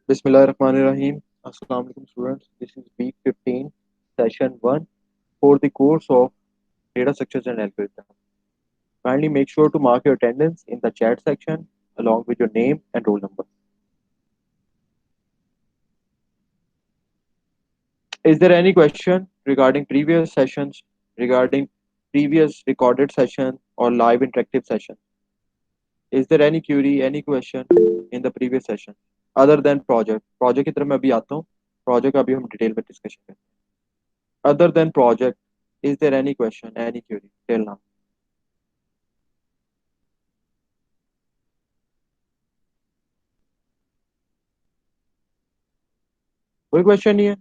Bismillahirrahmanirrahim. Assalamu alaikum students. This is week 15, session 1 for the course of data structures and algorithms. Kindly make sure to mark your attendance in the chat section along with your name and roll number. Is there any question regarding previous sessions, regarding previous recorded session or live interactive session? Is there any query, any question in the previous session other than project? Project की तरफ मैं अभी आता हूँ. Project अभी हम detail में discussion करेंगे. Other than project, is there any question, any query till now? कोई क्वेश्चन नहीं है?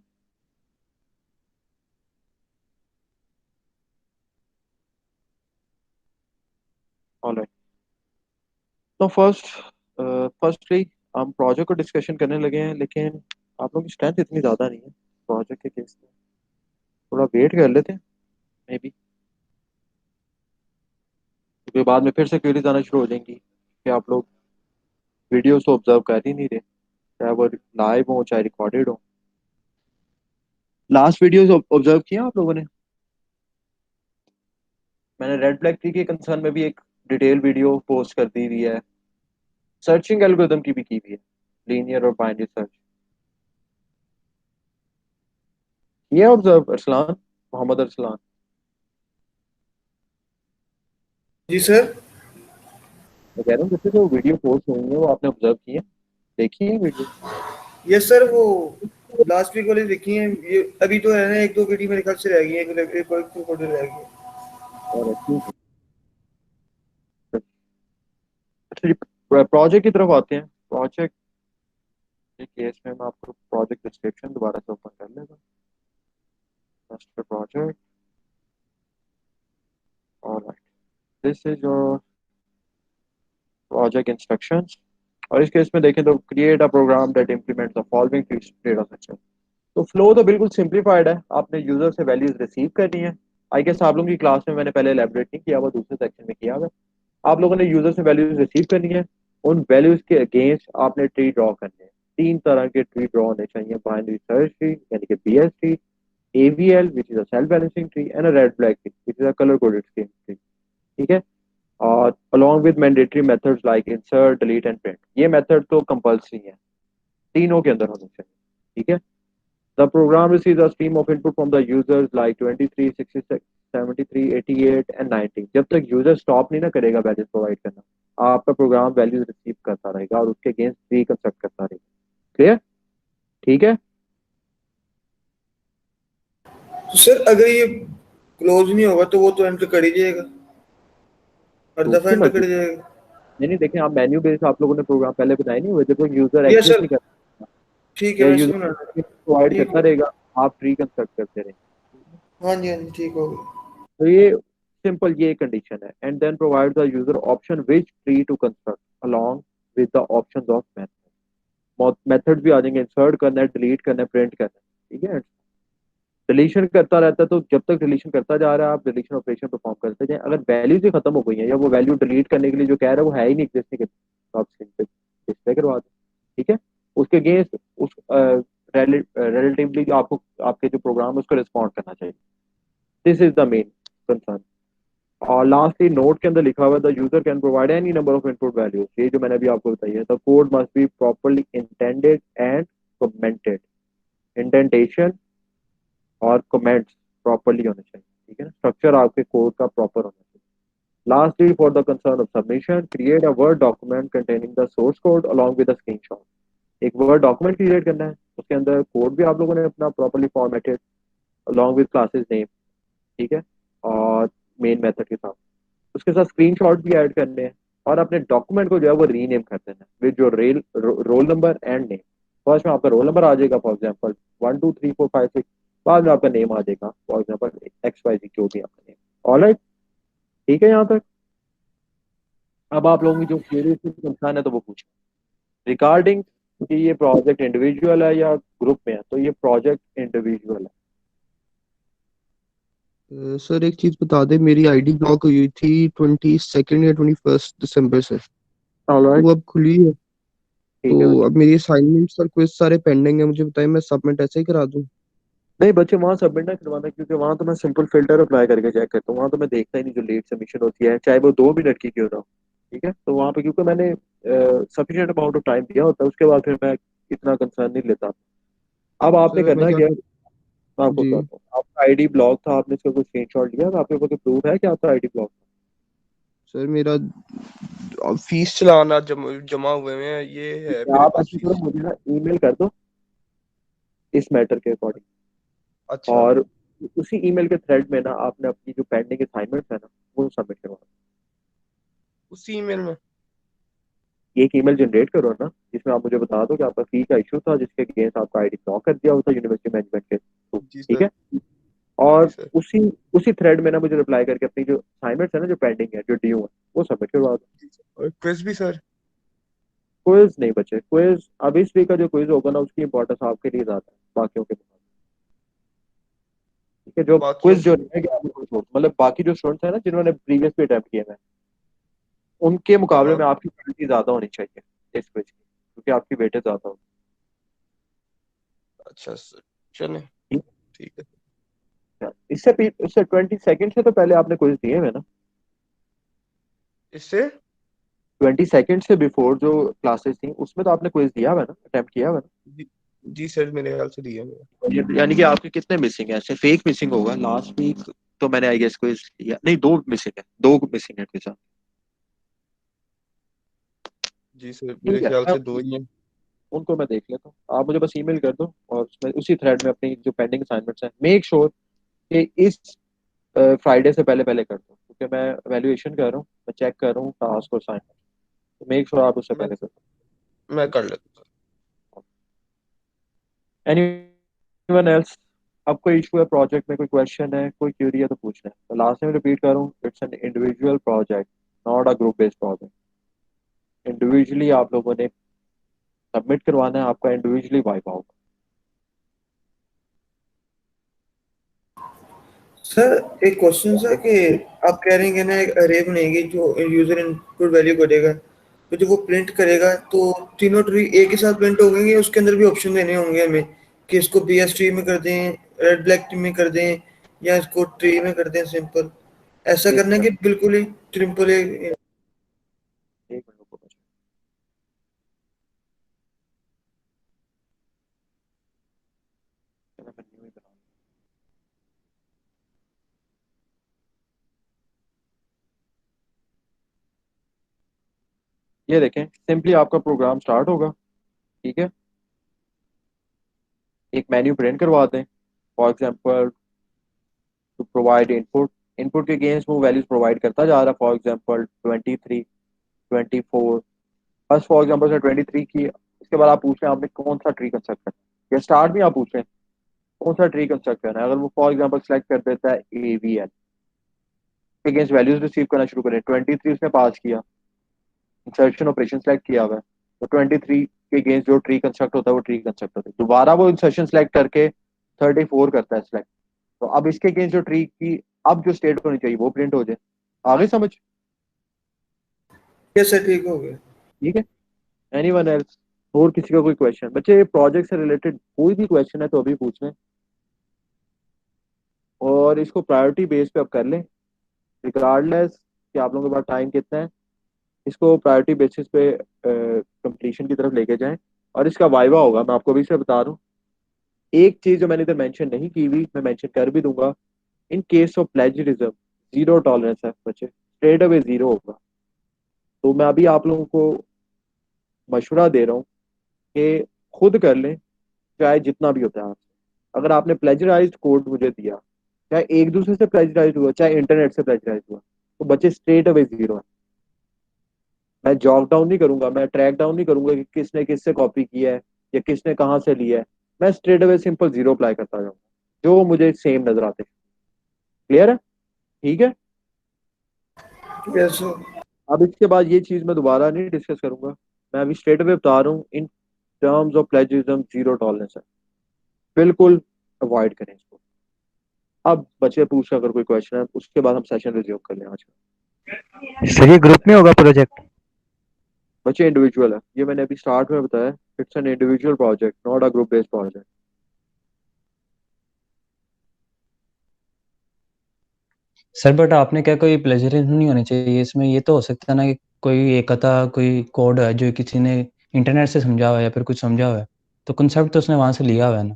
All right. तो फर्स्टली हम प्रोजेक्ट को डिस्कशन करने लगे हैं, लेकिन आप लोगों की स्ट्रेंथ इतनी ज़्यादा नहीं है प्रोजेक्ट के केस में. थोड़ा वेट कर लेते हैं मे बी, क्योंकि बाद में फिर से क्वेरीज आना शुरू हो जाएंगी कि आप लोग वीडियोस तो ऑब्जर्व कर ही नहीं रहे, चाहे वो लाइव हो चाहे रिकॉर्डेड हो. लास्ट वीडियोस ऑब्जर्व किया आप लोगों ने? मैंने रेड ब्लैक ट्री के कंसर्न में भी एक डिटेल वीडियो पोस्ट कर दी हुई है. सर्चिंग एल्गोरिथम की भी की हुई है, लीनियर और बाइनरी सर्च. ये ऑब्जर्व अरसलान, मोहम्मद अरसलान? जी सर। मैं कह रहा हूँ जैसे जो वीडियो पोस्ट हुई है वो आपने ऑब्जर्व की है, देखी है वीडियो? यस सर, वो लास्ट वीक वाली देखी है। ये अभी तो है ना, एक दो वीडियो मेरे ख्याल से रह गई है, एक फोटो रह गई है। और ठीक है. अच्छा, प्रोजेक्ट की तरफ आते हैं. प्रोजेक्ट के केस में मैं आपको प्रोजेक्ट डिस्क्रिप्शन दोबारा से ओपन कर लेगा. Master project. All right, this is your project instructions. और इस केस में देखें तो create a program that implements the following data structure. तो फ्लो तो बिल्कुल सिंप्लीफाइड है. आपने यूजर से वैल्यूज रिसीव करनी है. आई गेस आप लोगों की क्लास में मैंने पहले एलैबोरेट नहीं किया हुआ, दूसरे सेक्शन में किया हुआ. आप लोगों ने यूजर से वैल्यूज रिसीव करनी है. उन वैल्यूज के अगेंस्ट आपने ट्री ड्रॉ करने हैं. तीन तरह के ट्री ड्रॉ होने चाहिए: बाइनरी सर्च ट्री यानी कि BS tree, AVL which is a self balancing tree, and a red black tree which is a colour coded scheme tree. ठीक है. और along with mandatory methods like insert, delete and print. ये method तो compulsory है, तीनों के अंदर होने चाहिए. ठीक है. The program receives a stream of input from the users like 23, 66, 73, 88 and 90. जब तक यूजर स्टॉप नहीं ना करेगा वैल्यूज प्रोवाइड करना, आपका प्रोग्राम वैल्यूज रिसीव करता रहेगा और उसके अगेंस्ट ट्री कंस्ट्रक्ट करता रहेगा. क्लियर? ठीक है. तो सर अगर ये क्लोज नहीं होगा तो वो तो एंटर कर ही जाएगा, हर तो दफा उसकी एंटर मर्जी. कर जाएगा। नहीं नहीं, देखें आप मेन्यू बेस्ड आप लोगों ने प्रोग्राम पहले बनाए नहीं हुए, जब तक यूजर यस एक्सेस सर, नहीं करता ठीक है, या वैसे बना यूजर प्रोवाइड ठीक करता हो। रहेगा, आप ट्री कंस्ट्रक्ट करते रहेंगे. हाँ जी, हाँ जी, ठीक हो गया। तो ये सिंपल ये कंडीशन है. And then provide the user option which tree to construct along with the options of method. Method भी आ जाएंगे, इंसर्ट करना है, डिलीट करना है, प्रिंट करना है. ठीक है. डिलीशन करता रहता है, तो जब तक डिलीशन करता जा रहा है आप डिलीशन ऑपरेशन परफॉर्म करते जाएं. अगर वैल्यूज ही खत्म हो गई है या वो वैल्यू डिलीट करने के लिए जो कह रहा है वो है ही नहीं एग्जिस्टिंग, तो आप स्क्रीन पे डिस्प्ले करवा दें. ठीक है. उसके अगेंस्ट उस रिलेटिवली आपको आपके जो प्रोग्राम है उसको रिस्पॉन्ड करना चाहिए. This is the main concern. और लास्टली नोट के अंदर लिखा हुआ है the user can provide any number of input values. ये जो मैंने अभी आपको बताई है, the code must be properly intended and commented. Indentation और कमेंट्स प्रॉपर्ली होने चाहिए. ठीक है ना. स्ट्रक्चर आपके कोड का प्रॉपर होना चाहिए. Lastly for the concern of submission create a word document containing the source code along with the screenshot. एक वर्ड डॉक्यूमेंट क्रिएट करना है, उसके अंदर कोड भी आप लोगों ने अपना properly formatted along with classes name. ठीक है. और मेन मेथड के साथ उसके साथ स्क्रीनशॉट भी ऐड करने हैं. और अपने डॉक्यूमेंट को जो है वो रीनेम कर देना है with your roll number and name. First में आपका रोल नंबर आ जाएगा, फॉर एग्जांपल 1 2 3 4 5 6. बाद में आपका नेम आ जाएगा, फॉर एग्जांपल XYZ, जो भी आपका नेम. ऑलराइट. ठीक है यहाँ तक. अब आप लोगों की जो क्वेरीज की कंसर्न है तो वो पूछें रिगार्डिंग कि ये प्रोजेक्ट इंडिविजुअल है या ग्रुप में है. तो ये प्रोजेक्ट इंडिविजुअल है. सर एक चीज बता दे, मेरी आईडी ब्लॉक हुई थी 22 या 21 दिसंबर से, वो ऑलराइट. अब खुली है. ठीक है तो बच्चे। अब मेरी असाइनमेंट्स और क्विज सारे पेंडिंग है, मुझे बताइए मैं सबमिट ऐसे ही करा दूं? नहीं बच्चे, वहाँ सबमिट ना करवाना, क्योंकि वहाँ तो मैं सिंपल फिल्टर अप्लाई करके चेक करता हूँ। वहाँ तो मैं देखता ही नहीं जो लेट सबमिशन होती है, चाहे वो 2 मिनट की क्यों ना हो। ठीक है, तो वहाँ पे क्योंकि मैंने सफिशिएंट अमाउंट ऑफ टाइम दिया होता है, उसके बाद फिर मैं इतना कंसर्न नहीं लेता। अब आपने सर मैं करना क्या, क्या है, मैं आपको जी बताता हूँ। आपका आईडी ब्लॉक था, आपने इसका कोई स्क्रीनशॉट लिया, तो आपके पास प्रूफ है कि आपका आईडी ब्लॉक था? सर मेरा फीस चलाना जमा हुए में है, ये है ठीक है, मेरे आप पास ऐसे करो, फीस। मुझे ना ईमेल कर दो इस मैटर के अकॉर्डिंग। अच्छा, और उसी ईमेल के थ्रेड में ना आपने अपनी जो पेंडिंग असाइनमेंट्स है ना, वो सबमिट करवा दो। उसी ईमेल में? ये एक ईमेल जनरेट करो ना, जिसमें आप मुझे बता दो कि आपका फी का इशू था, जिसके अगेंस्ट आपका आईडी ब्लॉक कर दिया होता यूनिवर्सिटी मैनेजमेंट के थ्रू। जी ठीक सर। है, जी और सर। उसी उसी थ्रेड में ना मुझे रिप्लाई करके अपनी जो असाइनमेंट्स है ना, जो पेंडिंग है, जो ड्यू है, वो सबमिट करवा दो। जी सर, और क्विज भी सर? क्विज नहीं बचे, क्विज अब इस वीक का जो क्विज होगा ना, उसकी इंपॉर्टेंस आपके लिए ज्यादा है बाकियों के मुकाबले। ठीक है, जो बाकियों क्विज जो के? रहेगा मतलब बाकी जो स्टूडेंट्स हैं ना, जिन्होंने प्रीवियस भी अटेम्प्ट किए हैं, उनके मुकाबले हाँ। में आपकी क्वालिटी ज्यादा होनी चाहिए इस क्विज की, क्योंकि आपकी वेटेज ज्यादा होगी। अच्छा सर, चले, ठीक ठीक है। है, इससे 22 से तो पहले आपने क्विज दिए हुए ना? इससे? 22 से बिफोर जो क्लासेस थी, उसमें तो आपने क्विज दिया हुआ है ना, अटेम्प्ट किया हुआ है जी, जी सर, मेरे ख्याल से दिया मेरा। ना? यानी कि आपके कितने मिसिंग है? ऐसे फेक मिसिंग होगा लास्ट वीक। तो मैंने आई गेस क्विज दिया नहीं, 2 मिसिंग है, 2 मिसिंग है क्विज। जी सर, मेरे ठीक है, ख्याल से दो ही हैं। उनको मैं देख लेता हूँ। आप मुझे बस ईमेल कर दो, और उसमें उसी थ्रेड में अपनी जो पेंडिंग असाइनमेंट्स हैं मेक श्योर कि इस फ्राइडे से पहले पहले कर दो, क्योंकि मैं वैल्यूएशन कर रहा हूँ, मैं चेक कर रहा हूँ टास्क और असाइनमेंट। तो मेक श्योर आप उससे मैं पहले कर मैं कर लेता हूँ दो। Anyone else? अब कोई इशू है प्रोजेक्ट में, कोई क्वेश्चन है, कोई क्यूरी है तो पूछना है। तो लास्ट टाइम रिपीट करूँ, it's an individual project, not a group based project. Individually आप लोगों ने सबमिट करवाना है, आपका इंडिविजुअली वाइप आउट। सर एक क्वेश्चन है कि आप कह रहे हैं कि ना एक अरे बनेगी जो यूजर इनपुट वैल्यू करेगा, तो जब वो प्रिंट करेगा तो तीनों ट्री एक ही साथ प्रिंट हो गएंगे, उसके अंदर भी ऑप्शन देने होंगे हमें कि इसको बी एस ट्री में कर दें, रेड ब्लैक ट्री में कर दें, या इसको ट्री में कर दें सिंपल। ऐसा एक करना है कि मिनट, बिल्कुल ही सिंपल। एक मिनट रुको बस। चलो, मैं न्यू ही बनाऊं। ये देखें, सिंपली आपका प्रोग्राम स्टार्ट होगा। ठीक है, एक मेन्यू प्रिंट करवा दें, for example to provide input. Input के अगेंस्ट वो वैल्यूज प्रोवाइड करता जा रहा है, फॉर एग्जांपल 23, 24। बस फॉर एग्जांपल से 23 की, इसके बाद आप पूछ रहे हैं आपने कौन सा ट्री कंस्ट्रक्ट करना है, या स्टार्ट में आप पूछ रहे हैं कौन सा ट्री कंस्ट्रक्ट करना है। अगर वो फॉर एग्जांपल सेलेक्ट कर देता है AVL के अगेंस्ट वैल्यूज रिसीव करना शुरू करें, 23 उसने पास किया, इंसर्शन ऑपरेशन सेलेक्ट किया हुआ है, तो 23 के अगेंस्ट जो ट्री कंस्ट्रक्ट होता है वो ट्री कंस्ट्रक्ट होता है। दोबारा वो इंसर्शन सेलेक्ट करके 34 करता है सेलेक्ट, तो अब इसके अगेंस्ट जो ट्री की अब जो स्टेट होनी चाहिए वो प्रिंट हो जाए। आगे समझ? कैसे ठीक हो गया? ठीक है, एनीवन एल्स? और किसी का कोई क्वेश्चन बच्चे, प्रोजेक्ट से रिलेटेड कोई भी क्वेश्चन है तो अभी पूछ लें, और इसको प्रायोरिटी बेस पे आप कर लें, रिगार्डलेस कि आप लोगों के पास टाइम कितना है। इसको प्रायोरिटी बेसिस पे कंप्लीशन की तरफ लेके जाएं। और इसका वाइवा होगा, मैं आपको अभी से बता रहा हूँ। एक चीज जो मैंने इधर मेंशन नहीं की हुई, मैं मेंशन कर भी दूंगा। In case of plagiarism, zero tolerance है बच्चे, स्ट्रेट अवे जीरो होगा। तो मैं अभी आप लोगों को मशवरा दे रहा हूँ कि खुद कर लें, चाहे जितना भी होता है आपसे। अगर आपने प्लेजराइज्ड कोड मुझे दिया, चाहे एक दूसरे से प्लेजराइज हुआ, चाहे इंटरनेट से प्लेजराइज हुआ, तो बच्चे स्ट्रेट अवे जीरो है। मैं जॉक डाउन नहीं करूंगा, मैं ट्रैक डाउन नहीं करूंगा कि किसने किससे कॉपी किया है या किसने कहाँ से लिया है। मैं straight away simple zero apply करता जाऊंगा, जो मुझे सेम नजर आते हैं। क्लियर है? ठीक है, कैसे? अब इसके बाद ये चीज मैं दोबारा नहीं डिस्कस करूंगा। मैं अभी स्ट्रेट अवे बता रहा हूँ, in terms of plagiarism zero tolerance है, बिल्कुल अवॉइड करें इसको। अब बच्चे पूछ अगर कोई क्वेश्चन है, उसके बाद हम सेशन रिज्यूम कर लें आज का। सर ये ग्रुप में होगा प्रोजेक्ट? बच्चे इंडिविजुअल है, ये मैंने अभी स्टार्ट में बताया, it's an individual project not a group based project. Sir but आपने क्या कोई प्लेजरिज्म नहीं होनी चाहिए इसमें? ये तो हो सकता है ना कि कोई एक आधा कोई कोड है जो किसी ने इंटरनेट से समझा हुआ है या फिर कुछ समझा हुआ है, तो कंसेप्ट तो उसने वहां से लिया हुआ है ना,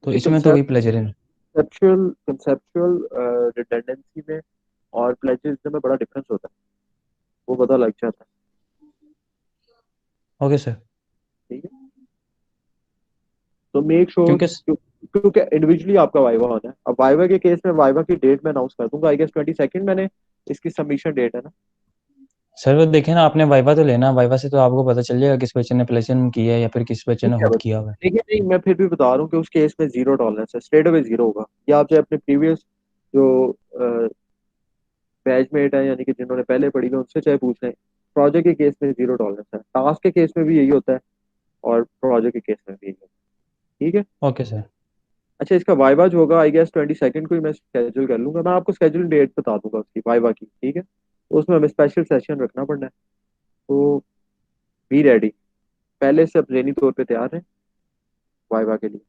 तो ये इसमें तो कोई प्लेजरिज्म। कंसेप्चुअल कंसेप्चुअल रिडंडेंसी में और प्लेजरिज्म में बड़ा डिफरेंस होता है, वो पता लग जाता है। Okay sir. ठीक है, तो मेक श्योर, क्योंकि क्योंकि इंडिविजुअली आपका वाइवा होना है। अब वाइवा के केस में वाइवा की डेट मैं अनाउंस कर दूंगा, आई गेस 22 मैंने इसकी सबमिशन डेट है ना। सर वो देखे ना, आपने वाइवा तो लेना, वाइवा से तो आपको पता चल जाएगा किस बच्चे ने प्लेजरिज्म किया है या फिर किस बच्चे ठीक ने है खुद बस, किया हुआ है। लेकिन नहीं, मैं फिर भी बता रहा हूँ कि उस केस में जीरो टॉलरेंस है, स्ट्रेट अवे जीरो होगा। या आप चाहे अपने प्रीवियस जो बैचमेट है, यानी कि जिन्होंने पहले पढ़ी है, उनसे चाहे पूछ लें, प्रोजेक्ट के केस में जीरो टॉलरेंस है, टास्क के केस में भी यही होता है और प्रोजेक्ट के केस में भी यही होता है। ठीक है। Okay sir. अच्छा, इसका वाइवा जो होगा आई गेस 22 को ही मैं स्केड्यूल कर लूंगा, मैं आपको स्केड्यूल डेट बता दूंगा उसकी वाइवा की। ठीक है, तो उसमें हमें स्पेशल सेशन रखना पड़ना है, तो बी रेडी, पहले से अपनी तौर पे तैयार है वाइवा के लिए।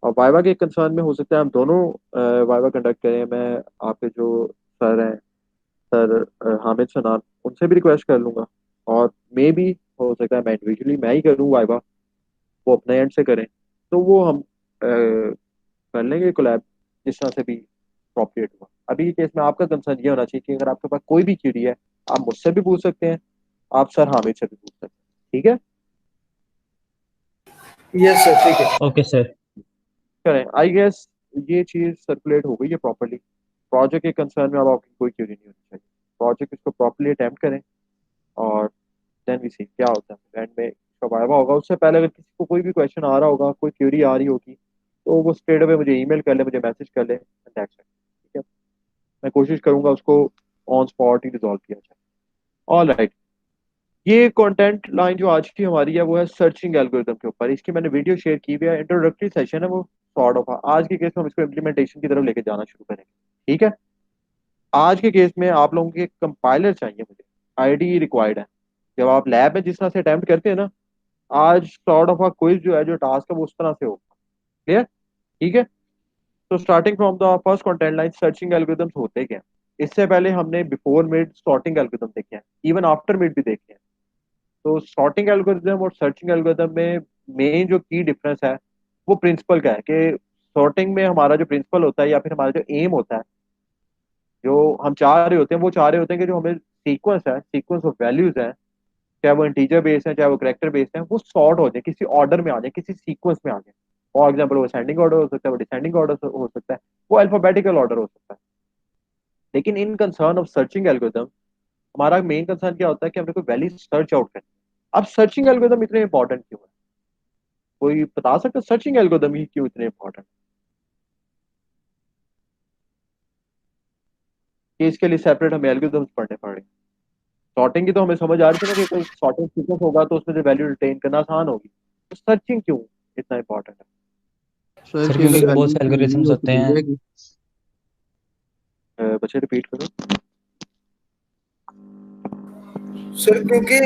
और वाइवा के कंसर्न में हो सकता है हम दोनों वाइवा कंडक्ट करें। मैं आपके जो सर हैं, सर हामिद सनान, उनसे भी रिक्वेस्ट कर लूंगा, और मे भी हो सकता है मैं इंडिविजुअली मैं ही करूँ वाइवा, वो अपने एंड से करें, तो वो हम कर लेंगे कोलैब, जिस तरह से भी अप्रोप्रिएट हुआ। अभी के केस में आपका कंसर्न ये होना चाहिए कि अगर आपके पास कोई भी क्वेरी है, आप मुझसे भी पूछ सकते हैं, आप सर हामिद से भी पूछ सकते हैं। ठीक है, यस सर, ठीक है। Okay sir. करें आई गेस ये चीज सर्कुलेट हो गई है प्रॉपरली। प्रोजेक्ट के कंसर्न में अब आपकी कोई क्वेरी नहीं होनी चाहिए, प्रोजेक्ट इसको प्रॉपरली अटेम्प्ट करें, और देन वी सी क्या होता है एंड में। इसका वाइवा होगा, उससे पहले अगर किसी को कोई भी क्वेश्चन आ रहा होगा, कोई क्वेरी आ रही होगी, तो वो स्ट्रेट अवे मुझे ईमेल कर ले, मुझे मैसेज कर ले, एंड दैट्स इट। ठीक है, मैं कोशिश करूंगा उसको ऑन स्पॉट ही रिजॉल्व किया जाए। ऑल राइट, ये कंटेंट लाइन जो आज की हमारी है वो है सर्चिंग एल्गोरिथम के ऊपर। इसकी मैंने वीडियो शेयर की हुई है, इंट्रोडक्टरी सेशन है वो, सॉर्ट ऑफ। आज के केस में हम इसको इम्प्लीमेंटेशन की तरफ लेके जाना शुरू करेंगे। ठीक है, आज के केस में आप लोगों के कंपाइलर चाहिए मुझे, आईडी रिक्वायर्ड है। जब आप लैब में जिस तरह से अटेम्प्ट करते हैं ना, आज सॉर्ट ऑफ क्विज जो है, जो टास्क है, वो उस तरह से होगा। क्लियर? ठीक है, तो starting from the first content line, searching algorithms होते क्या हैं? इससे पहले हमने बिफोर मिड सॉर्टिंग एल्गोरिथम देखे हैं, इवन आफ्टर मिड भी देखे हैं। तो सॉर्टिंग एल्गोरिथम और सर्चिंग एल्गोरिथम में मेन जो की डिफरेंस है, वो प्रिंसिपल का है कि सॉर्टिंग में हमारा जो प्रिंसिपल होता है या फिर हमारा जो एम होता है, जो हम चाह रहे होते हैं, वो चाह रहे होते हैं कि जो हमें सीक्वेंस है, सीक्वेंस ऑफ वैल्यूज है, चाहे वो इंटीजर बेस्ड है चाहे वो करेक्टर बेस्ड है, वो सॉर्ट हो जाए, किसी ऑर्डर में आ जाए, किसी सीक्वेंस में आ जाए। फॉर एग्जाम्पल वो असेंडिंग ऑर्डर हो सकता है, वो डिसेंडिंग ऑर्डर हो सकता है, वो अल्फाबेटिकल ऑर्डर हो सकता है। लेकिन इन कंसर्न ऑफ सर्चिंग एल्गोरिथम, हमारा मेन कंसर्न क्या होता है कि हमने कोई वैल्यू सर्च आउट करनी है। अब सर्चिंग एल्गोरिथम इतने इंपॉर्टेंट क्यों है? कोई बता सकता है सर्चिंग एल्गोरिथम ही क्यों इतने इंपॉर्टेंट? कि इसके लिए सेपरेट हमें एल्गोरिथम्स पढ़ने पड़ेंगे। सॉर्टिंग की तो हमें समझ आ रही थी ना कि कोई सॉर्टिंग सीक्वेंस होगा तो उसमें से वैल्यू रिटेन करना आसान होगी, तो सर्चिंग क्यों इतना इंपॉर्टेंट सर सर कि क्योंकि अगर बहुत वैल्यू से चाहिए एल्गोरिथम्स हो तो होते मिल हैं। जाएगी। है? बच्चे रिपीट करो। सर क्योंकि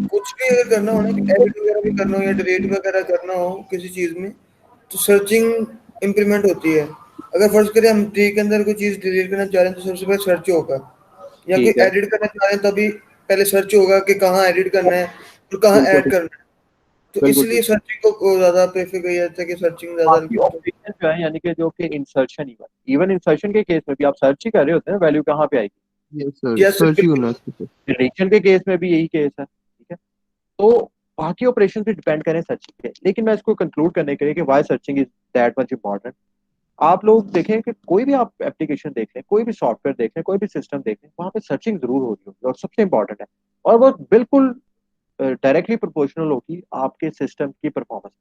कुछ भी अगर करना हो ना, एडिट वगैरह भी करना हो या डिलीट वगैरह करना हो किसी चीज में, तो सर्चिंग इंप्लीमेंट होती है। अगर फर्ज करें हम ट्री के अंदर कोई चीज डिलीट करना चाह रहे हैं तो सबसे पहले सर्च होगा, या कोई ठीक है, एडिट करना चाह रहे हैं तभी पहले सर्च होगा कि कहाँ एडिट करना है और कहाँ बिल्कुल ऐड ठीक, करना है। तो बिल्कुल ठीक। इसलिए सर्चिंग को ज्यादा प्रेफर किया जाता है कि सर्चिंग ज्यादा बाकी की तो। ऑपरेशन जो है, यानी कि जो कि इंसर्शन, इवन इंसर्शन के केस में भी आप सर्च ही कर रहे होते हैं, वैल्यू कहाँ पे आएगी। Yes sir, yes sir, search ही होना है इसके। डिलीशन के केस में भी यही केस है। ठीक है, तो बाकी ऑपरेशन भी डिपेंड करें सर्चिंग पे, लेकिन मैं इसको कंक्लूड करने के लिए कि why searching is that much important. आप लोग देखें कि कोई भी आप एप्लीकेशन देख लें, कोई भी सॉफ्टवेयर देख लें, कोई भी सिस्टम देख लें, वहां पे सर्चिंग जरूर हो रही होगी, और सबसे इंपॉर्टेंट है। और वो बिल्कुल डायरेक्टली प्रोपोर्शनल होगी आपके सिस्टम की परफॉर्मेंस।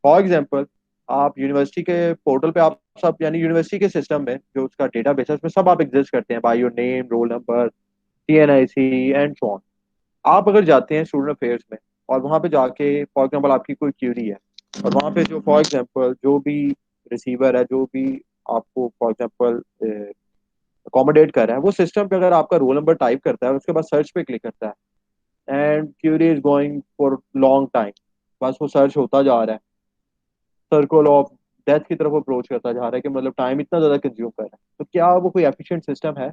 फॉर एग्जाम्पल, आप यूनिवर्सिटी के पोर्टल पे आप सब, यानी यूनिवर्सिटी के सिस्टम में जो उसका डेटा बेस है, उसमें सब आप एग्जिस्ट करते हैं, by your name, roll number, TNIC and so on. आप अगर जाते हैं स्टूडेंट अफेयर्स में, और वहां पे जाके फॉर एग्जांपल आपकी कोई क्यूरी है, और वहां पे जो फॉर एग्जांपल जो भी रिसीवर है, जो भी आपको फॉर एग्जांपल अकोमोडेट कर रहा है, वो सिस्टम पे अगर आपका रोल नंबर टाइप करता है, उसके बाद सर्च पे क्लिक करता है, and query is going for long time, बस वो सर्च होता जा रहा है, सर्कल ऑफ डेथ की तरफ अप्रोच करता जा रहा है कि मतलब टाइम इतना ज़्यादा कंज्यूम कर रहा है, तो क्या वो कोई एफिशिएंट सिस्टम है?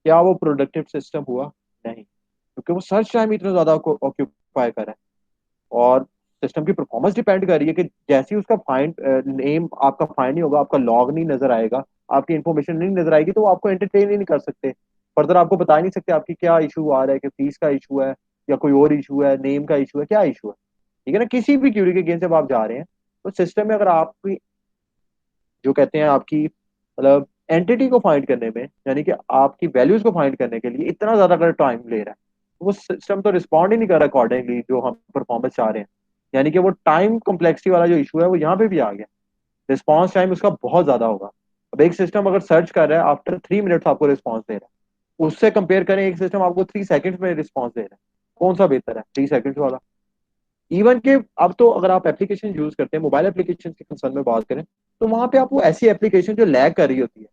क्या वो प्रोडक्टिव सिस्टम हुआ? नहीं, क्योंकि वो सर्च टाइम इतना ज़्यादा ऑक्यूपाई कर रहा है। और सिस्टम की परफॉर्मेंस डिपेंड कर रही है कि जैसे ही उसका फाइंड नेम आपका फाइंड नहीं होगा, आपका लॉग नहीं नजर आएगा, आपकी इंफॉर्मेशन नहीं नजर आएगी, तो वो आपको एंटरटेन ही नहीं कर सकते, फर्दर आपको बता ही नहीं सकते आपकी क्या इशू आ रहा है, कि फीस का इशू है या कोई और इशू है, नेम का इशू है, क्या इशू है। ठीक है ना, किसी भी क्यूरी के गेम जब आप जा रहे हैं तो सिस्टम में अगर आपकी जो कहते हैं आपकी मतलब एंटिटी को फाइंड करने में, यानी कि आपकी वैल्यूज को फाइंड करने के लिए इतना ज्यादा अगर टाइम ले रहा है, तो वो सिस्टम तो रिस्पॉन्ड ही नहीं कर रहा अकॉर्डिंगली जो हम परफॉर्मेंस चाह रहे हैं। यानी कि वो टाइम कॉम्प्लेक्सिटी वाला जो इशू है वो यहाँ पे भी आ गया, रिस्पॉन्स टाइम उसका बहुत ज्यादा होगा। अब एक सिस्टम अगर सर्च कर रहा है आफ्टर 3 मिनट्स आपको रिस्पॉन्स दे रहा है, उससे कंपेयर करें एक सिस्टम आपको 3 सेकंड्स में रिस्पॉन्स दे रहा है, कौन सा बेहतर है? 3 सेकंड्स वाला। इवन के अब तो अगर आप एप्लीकेशन यूज करते हैं, मोबाइल एप्लीकेशन के कंसर्न में बात करें, तो वहां पे आपको ऐसी एप्लीकेशन जो लैग कर रही होती है,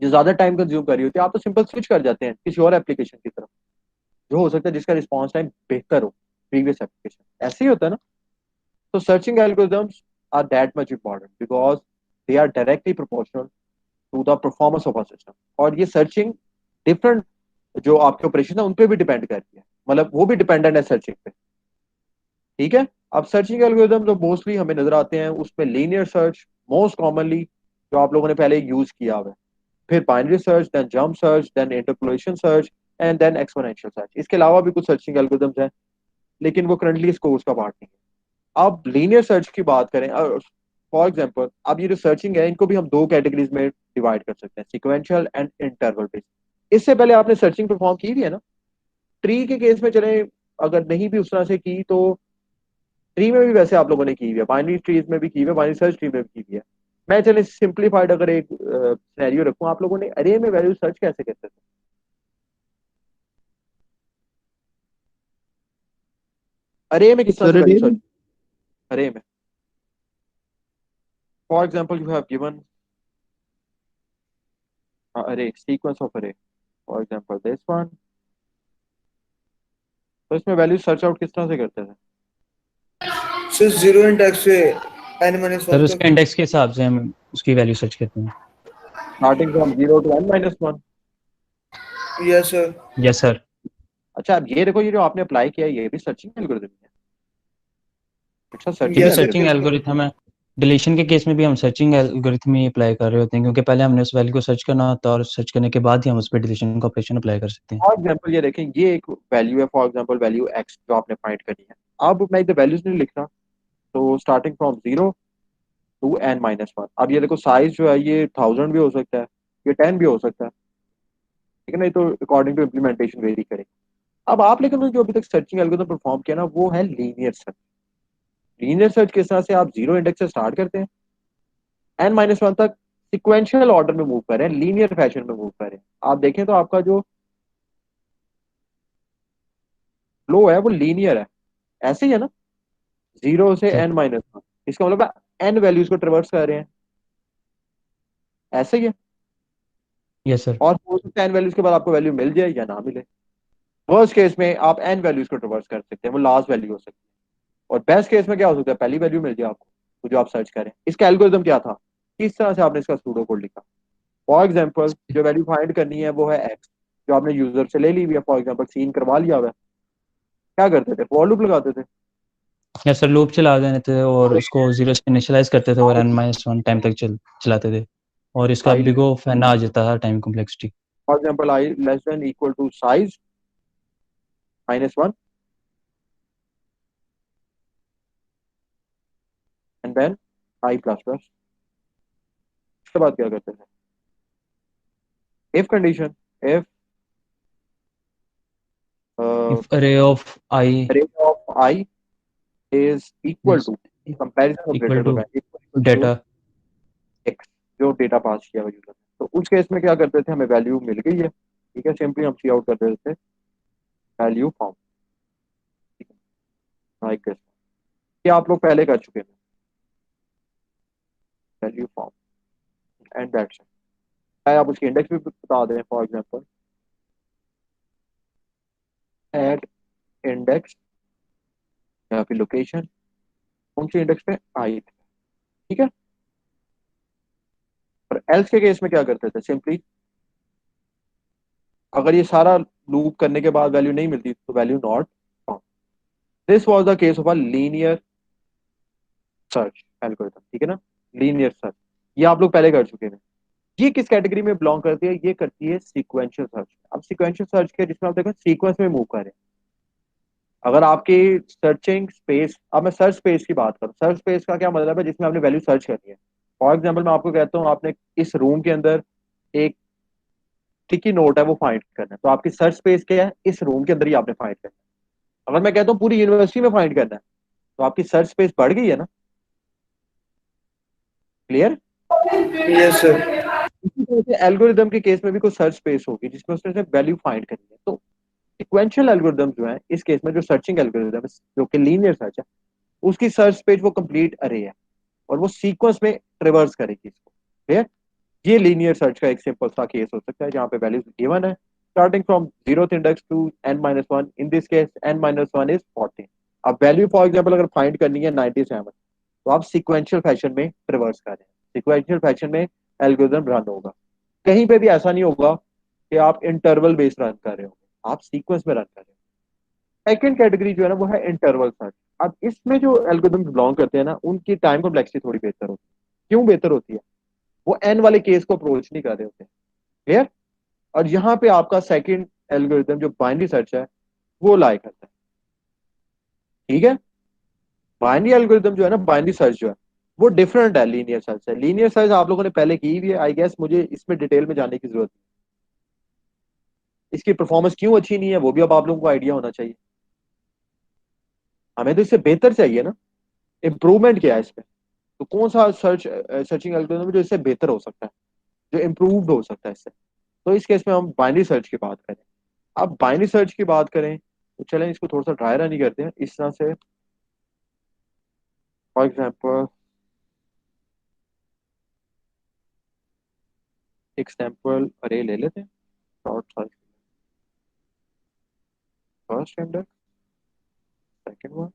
जो ज्यादा टाइम कंज्यूम कर रही होती है, आप तो सिंपल स्विच कर जाते हैं किसी और एप्लीकेशन की तरफ, जो हो सकता है जिसका रिस्पॉन्स टाइम बेहतर हो प्रीवियस एप्लीकेशन। ऐसे ही होता है ना। तो searching algorithms are that much important because they are directly proportional to the performance of a system. और ये सर्चिंग डिफरेंट जो आपके ऑपरेशन है उन पे भी डिपेंड करती है, मतलब वो भी डिपेंडेंट है सर्चिंग पे। ठीक है। अब सर्चिंग एल्गोरिदम जो मोस्टली हमें नजर आते हैं उसमें लीनियर सर्च मोस्ट कॉमनली जो आप लोगों ने पहले यूज किया हुआ है, फिर binary search, then jump search, then interpolation search and then exponential search. इसके अलावा भी कुछ सर्चिंग एल्गोरिदम्स हैं, लेकिन वो करंटली इस कोर्स का पार्ट नहीं है। अब लीनियर सर्च की बात करें, फॉर एग्जांपल अब ये जो सर्चिंग है इनको भी हम दो कैटेगरीज में डिवाइड कर सकते हैं, सीक्वेंशियल एंड इंटरवल बेस्ड। इससे पहले आपने सर्चिंग परफॉर्म की भी है ना। ट्री के केस में चले, अगर नहीं भी उस तरह से की तो ट्री में भी वैसे आप लोगों ने की हुई है, बाइनरी ट्रीज में भी की हुई है, बाइनरी सर्च ट्री में भी की हुई है। मैं चले सिंप्लीफाइड अगर एक सिनेरियो रखूं, आप लोगों ने अरे में वैल्यू सर्च कैसे करते थे? अरे में किस तरह सर से वैल्यू अरे सर्च? अरे में for example you have given अरे सीक्वेंस ऑफ अरे, फॉर एग्जांपल दिस वन, तो इसमें वैल्यू सर्च आउट किस तरह से करते थे? सर जीरो इंडेक्स से n माइनस सर वन उसके तक। इंडेक्स के हिसाब से हम उसकी वैल्यू सर्च करते हैं। Starting from 0 to n-1। Yes sir. Yes sir. अच्छा, अब ये देखो, ये जो आपने अप्लाई किया है ये भी सर्चिंग एल्गोरिथम है। अच्छा, ये भी searching yes sir algorithm. Searching बिल्कुल। एल्गोरिथम है। डिलीशन के केस में भी हम सर्चिंग एल्गोरिथम ही अप्लाई कर रहे होते हैं, क्योंकि पहले हमने उस वैल्यू को सर्च करना होता है और सर्च करने के बाद ही हम उस पर डिलीशन का ऑपरेशन अप्लाई कर सकते हैं। फॉर एग्जांपल ये देखें, ये एक वैल्यू है, फॉर एग्जांपल वैल्यू x जो आपने फाइंड करनी है। अब मैं इधर वैल्यूज नहीं लिख रहा, तो स्टार्टिंग फ्रॉम 0 to n-1। अब ये देखो साइज जो है ये 1000 भी हो सकता है, ये 10 भी हो सकता है। ठीक है ना, ये तो अकॉर्डिंग टू इम्प्लीमेंटेशन वेरी करेगा। अब आप लेकिन जो अभी तक सर्चिंग एल्गोरिथम परफॉर्म किया ना वो है लीनियर सर्च। लीनियर सर्च किस तरह से, आप जीरो इंडेक्स से स्टार्ट करते हैं, n-1 तक सिक्वेंशियल ऑर्डर में मूव कर रहे हैं, लीनियर फैशन में मूव कर रहे हैं। आप देखें तो आपका जो फ्लो है वो लीनियर है, ऐसे ही है ना, 0 से n-1। इसका मतलब n वैल्यूज को ट्रेवर्स कर रहे हैं, ऐसे ही है। Yes sir. और हो सकता है n वैल्यूज के बाद आपको वैल्यू मिल जाए या ना मिले। वर्स्ट केस में आप n वैल्यूज को ट्रेवर्स कर सकते हैं, वो लास्ट वैल्यू हो सकती है। और बेस्ट केस में क्या हो सकता है, पहली वैल्यू मिल जाए आपको, तो जो आप सर्च करें। इसका एल्गोरिथम क्या था, किस तरह से आपने इसका सूडो कोड लिखा? फॉर एग्जाम्पल जो वैल्यू फाइंड करनी है वो है x, जो आपने यूजर से ले ली हुई है, फॉर एग्जाम्पल सीन करवा लिया हुआ है। क्या करते थे, फॉर लूप लगाते थे। यस सर, लूप चला देते थे और उसको जीरो से इनिशियलाइज करते थे और n-1 टाइम तक चलाते थे, और इसका आई बिग ऑफ एन आ जाता था time complexity. For example I less than equal to size -1 and then I plus plus. उसके बाद क्या करते थे, if condition, if if array of I rate of I is equal is to comparison of equal greater to to equal to data. X, जो data पास किया हुआ user ने। तो उस केस में क्या करते थे, हमें वैल्यू मिल गई है, ठीक है, सिंपली हम सी आउट कर देते the value form. Like this, ये आप लोग पहले कर चुके हैं, value form and that's it. चाहे आप उसकी इंडेक्स भी बता दें, फॉर एग्जांपल एट इंडेक्स या फिर लोकेशन कौन सी इंडेक्स पे आई, ठीक है। और एल्स के केस में क्या करते थे, सिंपली अगर ये सारा लूप करने के बाद वैल्यू नहीं मिलती तो value not found. This was the case of a linear search algorithm, ठीक है ना, लीनियर सर्च। ये आप लोग पहले कर चुके हैं। ये किस कैटेगरी में बिलोंग करती है, ये करती है सीक्वेंशियल सर्च। अब सीक्वेंशियल सर्च के जिसमें आप देखो सीक्वेंस में मूव करें। अगर आपकी सर्चिंग स्पेस, अब मैं सर्च स्पेस की बात करूं, सर्च स्पेस का क्या मतलब है, जिसमें आपने वैल्यू सर्च करनी है। फॉर एग्जाम्पल मैं आपको कहता हूँ आपने इस रूम के अंदर एक स्टिकी नोट है वो फाइंड करना है, तो आपकी सर्च स्पेस क्या है, इस रूम के अंदर ही आपने फाइंड करना है। अगर मैं कहता हूँ पूरी यूनिवर्सिटी में फाइंड करना है तो आपकी सर्च स्पेस बढ़ गई है ना, क्लियर। Yes sir. इसी तरह से एल्गोरिदम के केस में भी कोई सर्च स्पेस होगी जिसमें उसने सिर्फ वैल्यू फाइंड करनी है। तो सिक्वेंशियल एल्गोरिदम जो है इस केस में, जो सर्चिंग एल्गोरिदम है जो कि लीनियर सर्च है, उसकी सर्च स्पेस वो कंप्लीट अरे है और वो सीक्वेंस में ट्रेवर्स करेगी इसको, क्लियर। ये लीनियर सर्च का एक सिंपल सा केस हो सकता है जहाँ पे वैल्यूज गिवन है starting from 0th index to n-1। In this case n-1 is 14। अब वैल्यू फॉर एग्जांपल अगर फाइंड करनी है 97, तो आप सीक्वेंशियल फैशन में ट्रेवर्स कर रहे हैं, सीक्वेंशियल फैशन में एल्गोरिथम रन होगा। कहीं पे भी ऐसा नहीं होगा कि आप इंटरवल बेस्ड रन कर रहे हो, आप सीक्वेंस में रन कर रहे हो। सेकंड कैटेगरी जो है ना वो है इंटरवल सर्च। अब इसमें जो एल्गोरिथम बिलोंग करते हैं ना उनकी टाइम कॉम्प्लेक्सिटी थोड़ी बेहतर होती है। क्यों बेहतर होती है, वो एन वाले केस को अप्रोच नहीं कर रहे होते, क्लियर। और यहाँ पे आपका सेकंड एल्गोरिथम जो बाइनरी सर्च है वो लाई करता है, ठीक है। बाइनरी एल्गोरिथम जो है ना, बाइनरी सर्च जो है वो डिफरेंट है लीनियर सर्च से। लीनियर सर्च आप लोगों ने पहले की हुई है, आई गेस मुझे इसमें डिटेल में जाने की जरूरत नहीं। इसकी परफॉर्मेंस क्यों अच्छी नहीं है वो भी अब आप लोगों को आइडिया होना चाहिए। हमें तो इससे बेहतर चाहिए ना, इंप्रूवमेंट क्या है इसमें। तो कौन सा सर्चिंग एल्गोरिथम है जो इससे बेहतर हो सकता है, जो इम्प्रूव्ड हो सकता है इससे। तो इस केस में हम बाइनरी सर्च की बात करें। अब बाइनरी सर्च की बात करें तो चलें इसको थोड़ा सा ड्राई रन ही करते हैं इस तरह से। फॉर एग्जांपल एक सैंपल अरे ले लेते हैं, short search, first index, second one,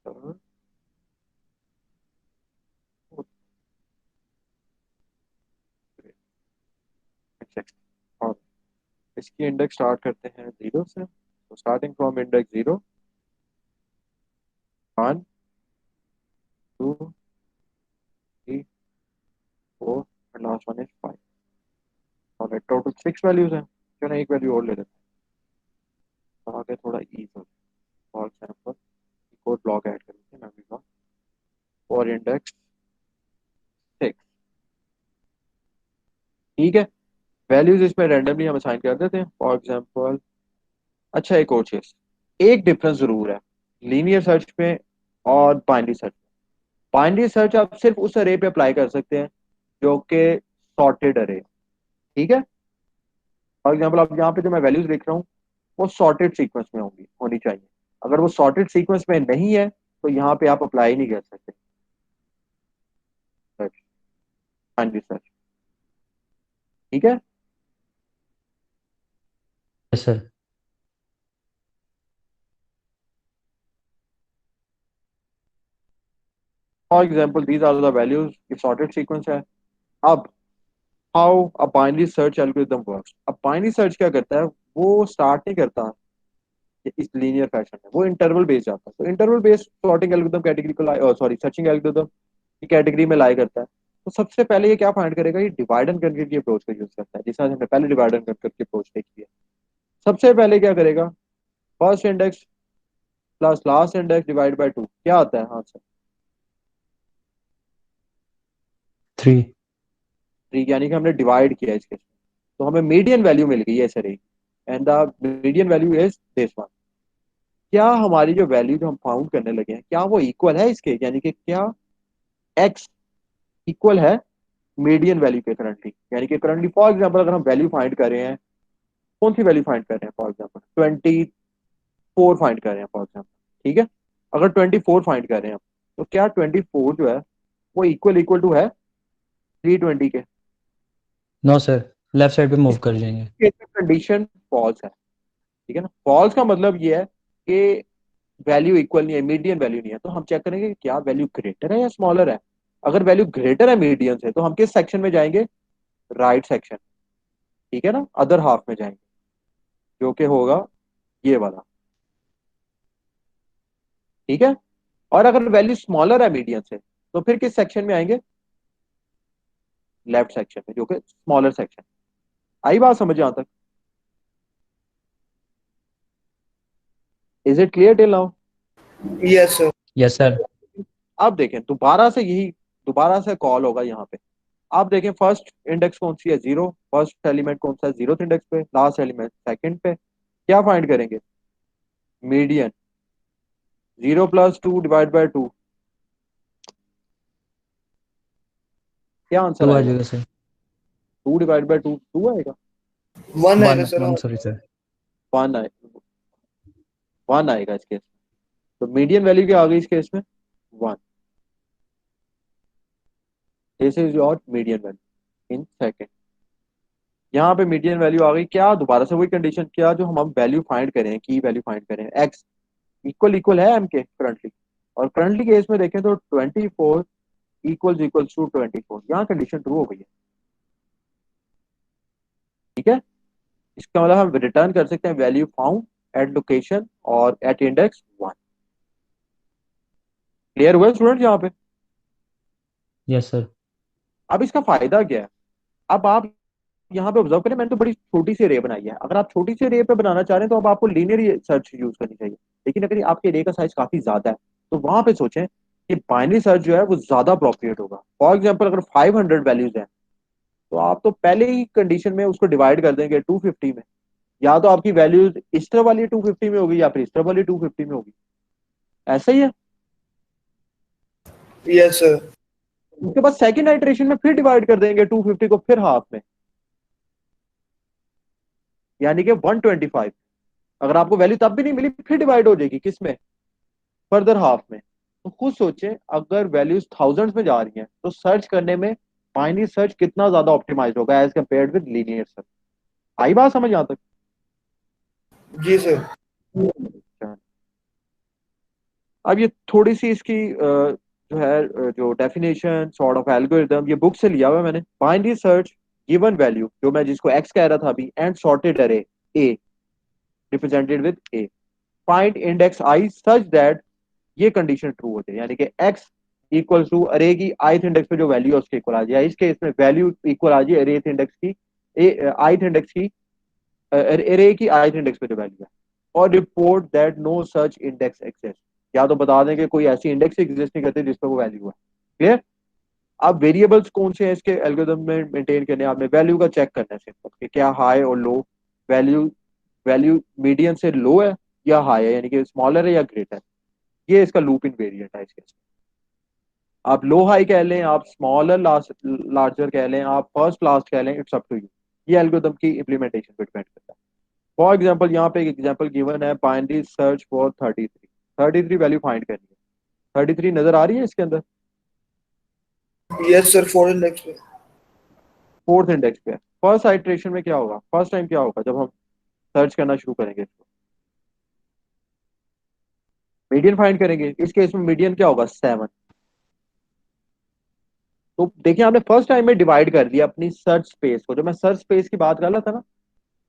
third, fourth, sixth. और इसकी इंडेक्स स्टार्ट करते हैं 0 से, तो starting from index 0, 1, 2, 3, 4 and last one is 5। और टोटल 6 वैल्यूज हैं, क्यों ना एक वैल्यू और ले लेते हैं आगे थोड़ा ईज हो। फॉर एग्जांपल एक और ब्लॉक ऐड कर लेते हैं मेमोरी का, और इंडेक्स 6, ठीक है। वैल्यूज इसमें रैंडमली हम असाइन कर देते हैं फॉर एग्जांपल। अच्छा एक और चीज, एक डिफरेंस जरूर है लीनियर सर्च में और बाइनरी सर्च में। बाइनरी सर्च आप सिर्फ उस अरे पे अप्लाई कर सकते हैं जो कि सॉर्टेड अरे, ठीक है। फॉर एग्जांपल अब यहाँ पे जो मैं वैल्यूज लिख रहा हूँ वो सॉर्टेड सीक्वेंस में होंगी, होनी चाहिए। अगर वो सॉर्टेड सीक्वेंस में नहीं है तो यहाँ पे आप अप्लाई नहीं कर सकते सर्च, बाइनरी सर्च, ठीक है। Yes sir. For example these are the values, ये सॉर्टेड सीक्वेंस है। अब how a binary search algorithm works. अब बाइनरी सर्च क्या करता है, वो स्टार्ट नहीं करता इस लीनियर फैशन में, वो इंटरवल बेस्ड जाता है। तो interval based sorting algorithm category को सॉरी सर्चिंग एल्गोरिथम की कैटेगरी में लाई करता है। तो सबसे पहले ये क्या फाइंड करेगा, ये डिवाइड एंड कंक्रीट की अप्रोच का यूज करता है, जिस तरह से हमने पहले डिवाइड एंड कंक्रीट की अप्रोच देखी है। सबसे पहले क्या करेगा, first index plus last index divide by 2 क्या आता है आंसर, 3। 3, यानी कि हमने डिवाइड किया इसके। तो हमें मीडियन वैल्यू मिल गई है sir, and the median value is this one. क्या हमारी जो वैल्यू जो हम फाउंड करने लगे हैं क्या वो इक्वल है इसके, यानी कि क्या एक्स इक्वल है मीडियन वैल्यू के करंटली। यानी कि करंटली फॉर एग्जांपल अगर हम वैल्यू फाइंड कर रहे हैं, कौन सी वैल्यू फाइंड कर रहे हैं, फॉर एग्जांपल 24 फाइंड कर रहे हैं फॉर एग्जांपल, ठीक है। अगर 24 फाइंड कर रहे हैं हम, तो क्या 24 जो है वो इक्वल इक्वल टू है 320 के। नो सर, लेफ्ट साइड पे मूव कर जाएंगे। कंडीशन फॉल्स है, ठीक है ना। फॉल्स का मतलब ये है कि वैल्यू इक्वल नहीं है, मीडियन वैल्यू नहीं है, तो हम चेक करेंगे कि क्या वैल्यू ग्रेटर है या स्मॉलर है। अगर वैल्यू ग्रेटर है मीडियन से तो हम किस सेक्शन में जाएंगे, राइट सेक्शन, ठीक है ना, अदर हाफ में जाएंगे, जो कि होगा ये वाला, ठीक है। और अगर वैल्यू स्मॉलर है मीडियन से तो फिर किस सेक्शन में आएंगे, लेफ्ट सेक्शन में, जो कि स्मॉलर सेक्शन। आई बात समझ यहां तक, is it clear till now. Yes sir. Yes sir. अब देखें दोबारा से यही, दोबारा से कॉल होगा यहाँ पे। आप देखें फर्स्ट इंडेक्स कौन सी है, जीरो, फर्स्ट एलिमेंट कौन सा है, जीरो इंडेक्स पे, लास्ट एलिमेंट सेकंड पे। क्या फाइंड करेंगे, मीडियन, 0 + 2 / 2, क्या आंसर टू आ आएगा, जाएगा सर। 2 / 2 2 आएगा, वन आएगा one sir. One sorry sir. 1 आए, 1 आएगा इस केस में। तो मीडियन वैल्यू क्या आ गई इस केस में, 1। This is your median value in second. यहाँ पे मीडियन वैल्यू आ गई, क्या दोबारा से वही कंडीशन, क्या जो हम वैल्यू फाइंड करें, की वैल्यू फाइंड करें, एक्स इक्वल इक्वल है एम के करंटली, और करंटली केस में देखें तो 24 इक्वल्स टू 24, यहाँ कंडीशन ट्रू हो गई है, ठीक है। इसका मतलब हम रिटर्न कर सकते हैं वैल्यू फाउंड एट लोकेशन और एट इंडेक्स 1। क्लियर हुआ स्टूडेंट यहाँ पे। Yes sir. अब इसका फायदा क्या है, अब आप यहाँ पे ऑब्जर्व करें, मैंने तो बड़ी छोटी सी रे बनाई है। अगर आप छोटी सी रे पे बनाना चाह रहे हैं तो अब आपको लीनियर सर्च यूज करनी चाहिए। लेकिन अगर आपके रे का साइज काफी ज्यादा है तो वहां पे सोचें कि बाइनरी सर्च जो है वो ज्यादा अप्रोप्रिएट होगा। फॉर एग्जाम्पल अगर 500 वैल्यूज हैं तो आप तो पहले ही कंडीशन में उसको डिवाइड कर देंगे 250 में। या तो आपकी वैल्यूज इस तरह वाली 250 में होगी या फिर इस तरह वाली 250 में होगी, ऐसा ही है। Yes sir. उसके बाद सेकंड आइटरेशन में फिर डिवाइड कर देंगे 250 को फिर हाफ में, यानी कि 125। अगर आपको वैल्यू तब भी नहीं मिली फिर डिवाइड हो जाएगी किस में, फर्दर हाफ में। तो खुद सोचें अगर वैल्यूज थाउजेंड्स में जा रही हैं तो सर्च करने में बाइनरी सर्च कितना ज्यादा ऑप्टिमाइज होगा as compared with linear search. आई बात समझ यहां तक। जी सर। अब ये थोड़ी सी इसकी जो है जो डेफिनेशन सॉर्ट ऑफ एल्गोरिथम ये बुक से लिया हुआ है मैंने। बाइनरी सर्च गिवन वैल्यू, जो मैं जिसको एक्स कह रहा था अभी, and sorted array a represented with a, find index i such that ये कंडीशन ट्रू हो जाए, यानी कि एक्स इक्वल टू अरे की ith इंडेक्स पे जो वैल्यू है उसके इक्वल आ जाए। इस केस में वैल्यू इक्वल आ जाए अरे इंडेक्स की, ith इंडेक्स की, अरे की ith इंडेक्स पे जो वैल्यू है, और report that no such index exist, या तो बता दें कि कोई ऐसी इंडेक्स एग्जिस्ट नहीं करती जिस पर वो वैल्यू है। क्लियर। अब वेरिएबल्स कौन से हैं इसके एल्गोरिथम में मेंटेन करने, आपने वैल्यू का चेक करना है सिंपल कि क्या हाई और लो वैल्यू, वैल्यू मीडियन से लो है या हाई है, यानी कि स्मॉलर है या ग्रेटर। ये इसका लूप इन वेरिएंट है इसके। आप लो हाई कह लें, आप स्मॉलर लार्जर कह लें, आप फर्स्ट लास्ट कह लें, इट्स अप टू यू। ये एल्गोरिथम की इम्प्लीमेंटेशन पे डिपेंड करता है। फॉर एग्जांपल यहाँ पे एक एग्जांपल गिवन है, binary search for 33, 33 value find करनी है। 33 नजर आ रही है इसके अंदर, यस सर। फॉर इंडेक्स पे। फोर्थ इंडेक्स पे है। फर्स्ट आइट्रेशन में क्या होगा, फर्स्ट टाइम क्या होगा जब हम सर्च करना शुरू करेंगे इसको, मीडियन फाइंड करेंगे। इस केस में मीडियन क्या होगा, 7। तो देखिए आपने फर्स्ट टाइम में डिवाइड कर दिया अपनी सर्च स्पेस को, जो मैं सर्च स्पेस की बात कर रहा था ना,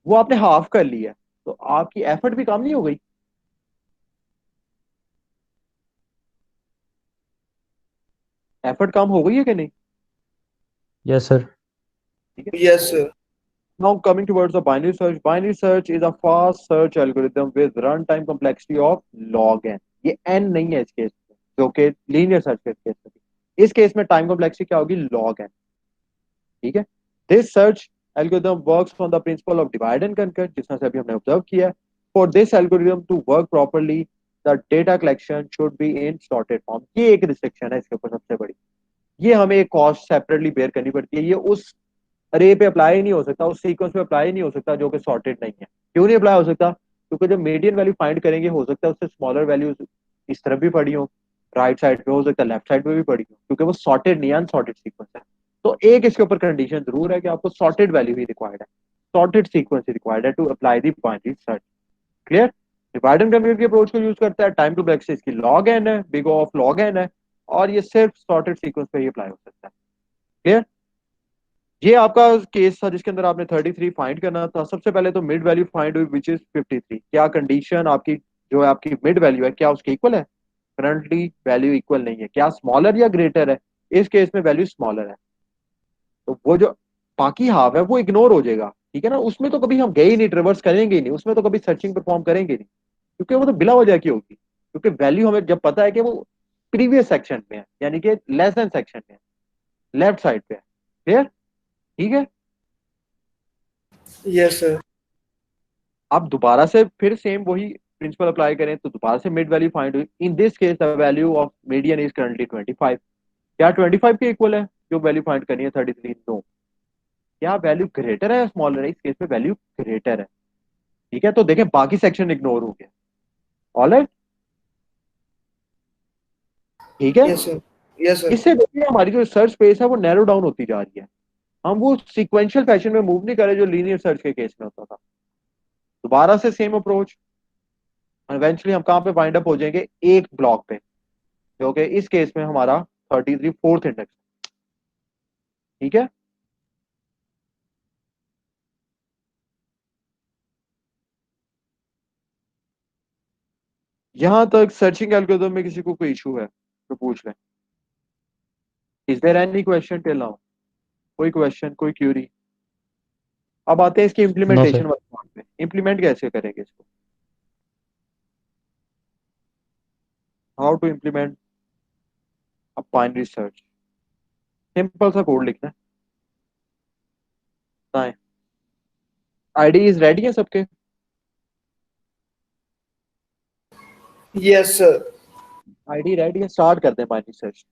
वो आपने हाफ कर लिया। तो आपकी एफर्ट भी कम नहीं हो गई, एफर्ट कम हो गई है कि नहीं, यस सर। ठीक है। Yes sir. Now coming towards the binary search. Binary search is a fast search algorithm with runtime complexity of log n. ये n नहीं है इस केस में, जो कि लीनियर सर्च के केस में थी। इस केस में टाइम कॉम्प्लेक्सिटी क्या होगी, log n, ठीक है। This search algorithm works on the principle of divide and conquer, जिसमें से अभी हमने ऑब्जर्व किया है। For this algorithm to work properly the data collection should be in sorted form. ये एक रिस्ट्रिक्शन है इसके ऊपर सबसे बड़ी, ये हमें एक कॉस्ट सेपरेटली बेयर करनी पड़ती है। ये उस अरे पे अप्लाई नहीं हो सकता, उस सीक्वेंस पे अप्लाई नहीं हो सकता जो कि सॉर्टेड नहीं है। क्यों नहीं अप्लाई हो सकता, क्योंकि जब मीडियन वैल्यू फाइंड करेंगे हो सकता है उससे स्मॉलर वैल्यूज इस तरफ भी पड़ी हो, राइट साइड पे हो सकता है, लेफ्ट साइड पे भी पड़ी हो, क्योंकि वो सॉर्टेड नहीं है, अनसॉर्टेड सीक्वेंस है। तो एक इसके ऊपर कंडीशन जरूर है कि आपको सॉर्टेड वैल्यू ही रिक्वायर्ड है, सॉर्टेड सीक्वेंस ही रिक्वायर्ड है to apply the binary search. Clear? Divide and concrete की अप्रोच को यूज करता है, टाइम टू ब्रेक से इसकी लॉग एन है, बिग ऑफ लॉग एन है, और ये सिर्फ सॉर्टेड सीक्वेंस पे ही अप्लाई हो सकता है। क्लियर? ये आपका केस था जिसके अंदर आपने 33 फाइंड करना था। सबसे पहले तो मिड वैल्यू फाइंड हुई विच इज 53। क्या कंडीशन आपकी जो है आपकी मिड वैल्यू है क्या उसके इक्वल है? करंटली वैल्यू इक्वल नहीं है। क्या स्मॉलर या ग्रेटर है? इस केस में वैल्यू स्मॉलर है, तो वो जो बाकी हाफ है वो इग्नोर हो जाएगा। ठीक है ना, उसमें तो कभी हम गए ही नहीं, ट्रिवर्स करेंगे ही नहीं, उसमें तो कभी सर्चिंग परफॉर्म करेंगे नहीं, क्योंकि वो तो बिला वजह की होगी, क्योंकि वैल्यू हमें जब पता है कि वो प्रीवियस सेक्शन में है, यानी कि लेस देन सेक्शन में है, लेफ्ट साइड पे है। क्लियर? ठीक है। Yes sir. आप दोबारा से फिर सेम वही प्रिंसिपल अप्लाई करें तो दोबारा से मिड वैल्यू फाइंड हुई। इन this case the value of median is currently 25। क्या 25 के इक्वल है जो वैल्यू फाइंड करनी है 33? नो। क्या वैल्यू ग्रेटर है या स्मॉलर है? इस केस में वैल्यू ग्रेटर है। ठीक है, तो देखें बाकी सेक्शन इग्नोर हो गया। ऑलराइट, ठीक है। Yes sir. Yes sir. इससे देखिए हमारी जो सर्च स्पेस है वो नैरो डाउन होती जा रही है। हम वो सीक्वेंशियल फैशन में मूव नहीं कर रहे जो लीनियर सर्च के केस में होता था। दोबारा से सेम अप्रोच, इवेंचुअली हम कहां पे वाइंड अप हो जाएंगे? एक ब्लॉक पे, जो कि इस केस में हमारा 33 फोर्थ इंडेक्स। ठीक है। यहां तक सर्चिंग एल्गोरिथम में किसी को कोई इशू है तो पूछ लें। Is there any question till now? कोई क्वेश्चन, कोई क्यूरी? अब आते हैं इसकी नो इम्प्लीमेंटेशन सर। वाले पार्ट पे। इम्प्लीमेंट कैसे करेंगे इसको? How to implement a binary search? Simple सा कोड लिखना है। आईडी इज रेडी है सबके? Yes sir. आईडी रेडी है, स्टार्ट करते हैं बाइनरी सर्च।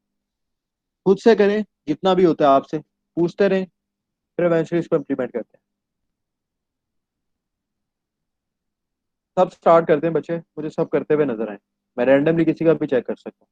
खुद से करें, जितना भी होता है आपसे पूछते रहें, फिर इवेंचुअली इसको इम्प्लीमेंट करते हैं। सब स्टार्ट करते हैं बच्चे, मुझे सब करते हुए नजर आए। मैं रैंडमली किसी का भी चेक कर सकता हूँ।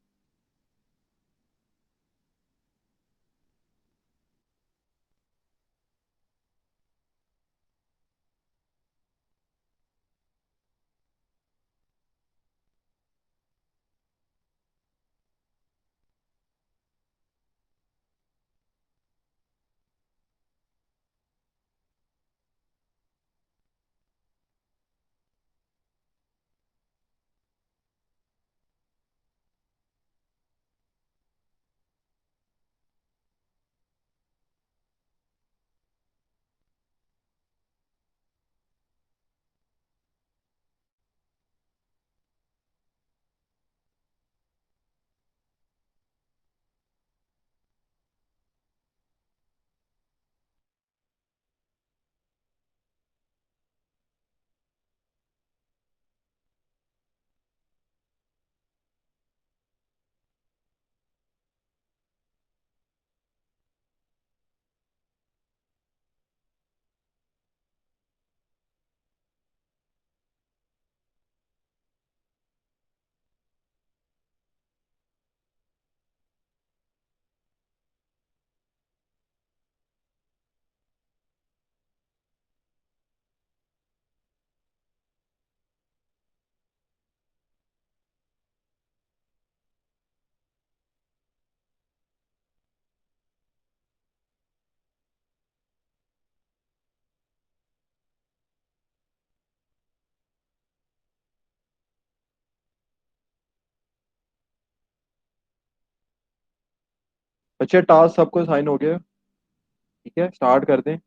बच्चे टास्क सबको साइन हो गया? ठीक है, स्टार्ट कर दें।